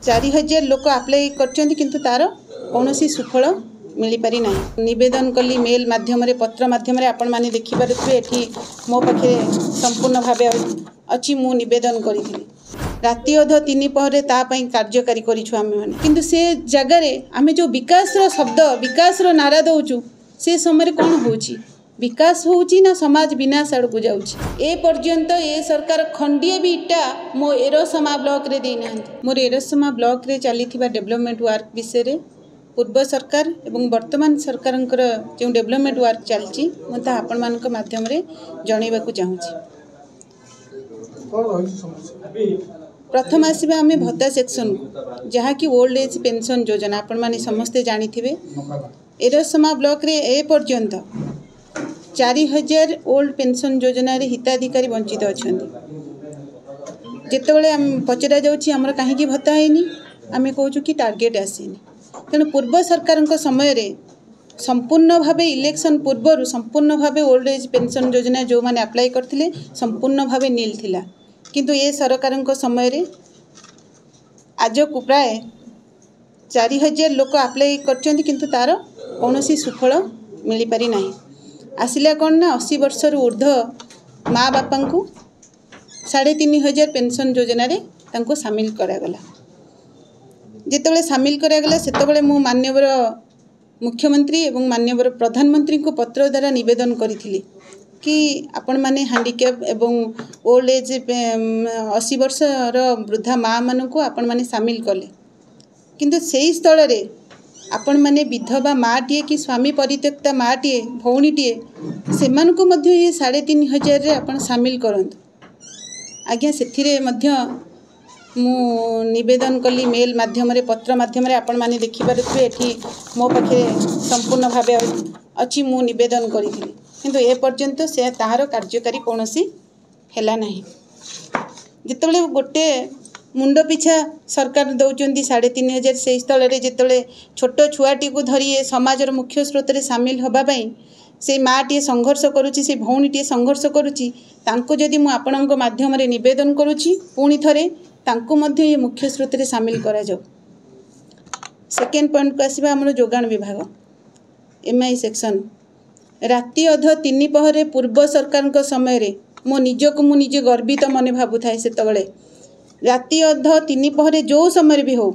4000 लोक आप्लाई करछन्ति किंतु तार कौनसी सुफल मिली पारि ना। निवेदन कली मेल माध्यम पत्र माध्यम आपण मैंने देखिपे एठी मो पाखे संपूर्ण भाव अच्छी मु निवेदन करी राति अध 3 पहरे तापाई कार्यकारी करिछु आमे माने किंतु से जगार आमे जो विकास शब्द विकास नारा दौचु से समय कौन होची विकास होची ना समाज विनाश आड़ को जाउची। ए पर्यंत ए सरकार खंडिए भी इटा मो एरसमा ब्लॉक रे देना मोर एरसमा ब्लॉक रे चली डेवलपमेंट वर्क विषय रे पूर्व सरकार एवं वर्तमान सरकार जो डेवलपमेंट वर्क चलती मुझे आपण मान माध्यम जनइबा चाहूँगी। प्रथम आसवा आम भत्ता सेक्शन जहाँ कि ओल्ड एज पेंशन योजना आपण मैंने समस्ते जानी थे एरसमा ब्लॉक रे ए पर्यंत 4000 ओल्ड पेंशन योजना रे हिताधिकारी वंचित अच्छा जितेबाला पचरा जामर कहीं भत्ता है आम कहूँ कि टार्गेट आसीनी तेणु पूर्व सरकार समय रे संपूर्ण भाव इलेक्शन पूर्व संपूर्ण भाव ओल्ड एज पेंशन योजना जो मैंने अप्लाई करते संपूर्ण भाव नील थिला किंतु ये सरकार समय रे आज को प्राय 4000 लोक अप्लाई करछन्ति किंतु तार कौनसी सुफल मिली पारि ना। आसिला कौन ना 80 वर्ष ऊर्ध माँ बापा को 3500 पेंशन योजना रे तांको सामिल करागला जितेबाला सामिल करागला सेतेबाला मु माननीय मुख्यमंत्री एवं माननीय प्रधानमंत्री को पत्र द्वारा निवेदन करी कि आपण माने हैंडिकैप एवं ओल्ड एज 80 वर्ष वृद्धा माँ मान को आपण माने सामिल कले किंतु सेही स्थल रे आपण माने विधवा माँ टीए कि स्वामी परित्यक्ता माँ टीए भौणी टीए सेमान को मध्य ये 3500 रे आपण सामिल करंतु आज्ञा सेथिरे मध्य मु निवेदन कली मेल माध्यम पत्र माध्यम आपण मैंने देखिपे एठी मो पाखे संपूर्ण भाव अच्छी मु निवेदन करी किंतु ए पर्यंत से तार कार्यकारी कौन है ना जितेबाला गोटे मुंड पिछा सरकार दौरान 3500 से स्थल में जिते छोट छुआटी को धरी समाजर मुख्य स्रोत में सामिल होगापाई से माँ टी संघर्ष करुच्ची से भौणी टी संघर्ष करुच्ची जदि मु आपणक माध्यम निवेदन करुच्ची पुणी थरे तांको मध्य ये मुख्य स्रोत में सामिल करा जाओ। सेकेंड पॉइंट को आसवा आम जोगाण विभाग एमआई सेक्शन राति अध 3 पहरे पूर्व सरकार समय रे मो निजक मु निजे गर्वित मन भावु थाए से राति अध 3 पहरे जो समय भी हो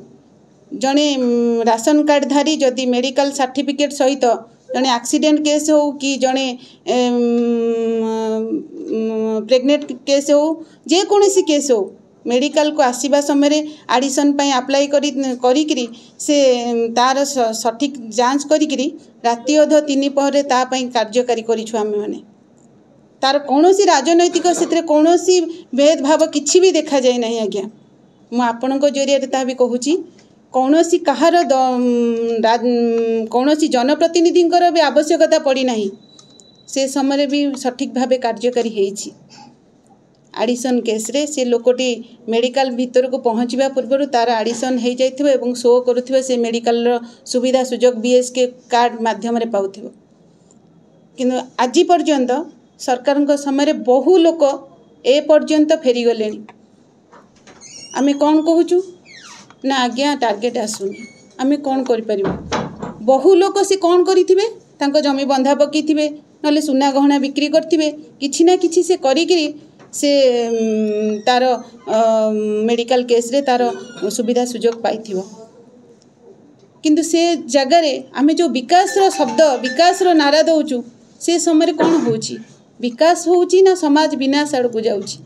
जड़े राशन कार्ड धारी जदि मेडिकल सर्टिफिकेट सहित जड़े एक्सीडेंट केस हो कि जड़े प्रेग्नेंट केस हो जेकोसी केस हो मेडिकल को आसवा समय एडिशन अप्लाई करी से तार सठिक जांच करी राति अध 3 पहरे तापाई कार्यकारी करिछु आमे माने तार कौनसी राजनैतिक से कौनसी भेदभाव किछि भी देखा जाए नहीं। आज्ञा मु आपणको जरिया ता भी कहूची कौनसी कहार कौनसी जनप्रतिनिधि भी आवश्यकता पड़ी नहीं से समय भी सठिक भाव कार्यकारी हेछि। एडिशन केस रे से लोकटी मेडिकल भीतर को पहुँचवा पूर्व तार एडिशन हो जाइथिबो एवं शो करुथिबो से मेडिकल सुविधा सुजोग बीएसके कार्ड माध्यम रे पाउथिबो किंतु आज पर्यंत सरकार समय बहु लोक ए पर्यंत फेरी गले आमे कौन कहूचु ना आज्ञा टार्गेट आसुनी आमे कौन करि बहु लोक से कौन करिथिबे तांको जमी बंधा पकईथिबे नले सुना गहना बिक्री करथिबे किछि ना किछि से करिकरी से तार मेडिकल केस रे तार सुविधा सुजोग पाइथिबो किंतु से जगार आमे जो विकास शब्द विकास नारा दौचु से समय कौन होची विकास होची ना समाज विनाश आड़ को जाउची।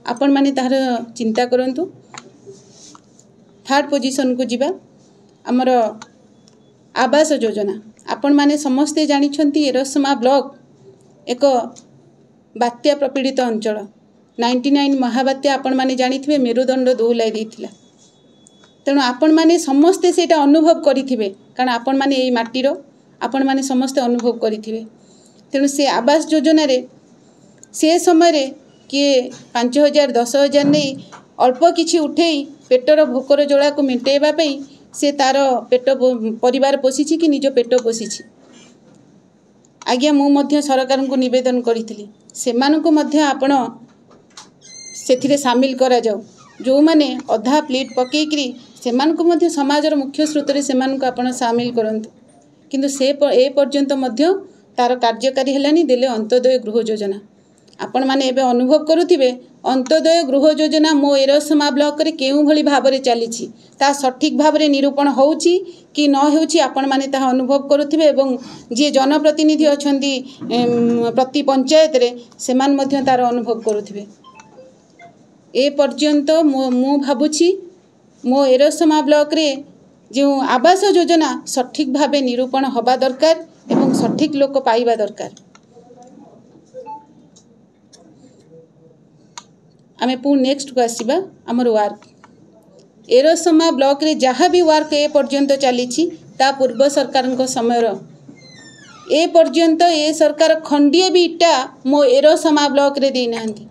आपण माने तार चिंता करंतु। थर्ड पोजीशन को जिबा हमर आवास योजना आपण माने समस्ते जानी छंती एरसमा ब्लॉक एक बात्या प्रपीड़ित अंचल 99 महाबात्या आपण माने जानी थे मेरुदंड दोहलाई देथिला तेणु आपण माने समस्ते सेटा अनुभव करिथिबे कारण आपण माने एई माटीर आपण माने समस्ते अनुभव करिथिबे तेणु से आवास योजना रे से समय रे किए 5000 10,000 नहीं अल्प किछि उठेई पेटर भोकर जोड़ा को मेटेबा पई से तार पेट परिवार पोषिछि कि निज पेट पोषिछि। आज्ञा मु मध्य सरकार को निवेदन करी सेमानकु मध्य आपण सेथिरे सामिल करा जाऊ जो माने अधा प्लीट पकईकरी सेमानकु मध्य समाजर मुख्य स्रोत से आपण सामिल करंतु किंतु से ए पर्यंत मध्य तार कार्यकारी हेलानी देले अंत्योदय गृह योजना आपण माने एबे अनुभव करुथिबे अंत्योदय गृह योजना मो एरसमा ब्लॉक रे केउ भली भाव रे चलीछि ता सठिक भाव रे निरूपण होउछि कि न होउछि आपण माने ता अनुभव करुथिबे एवं जे जनप्रतिनिधि अछंती प्रति पंचायत रे सेमान मध्य तार अनुभव करुथिबे ए पर्यंत मु भाबुछि मो एरसमा ब्लॉक रे जो आवास योजना सठिक भावे निरूपण हवा दरकार एवं सठिक लोक पाइबा दरकार आमे पु नेक्स्ट को आसीबा हमर वर्क एरसमा ब्लॉक रे जहाँ भी वर्क ए पर्यंत चली ता पूर्व सरकार समय ए पर्यंत ए सरकार खंडिए भी इटा मो एरसमा ब्लॉक रे देना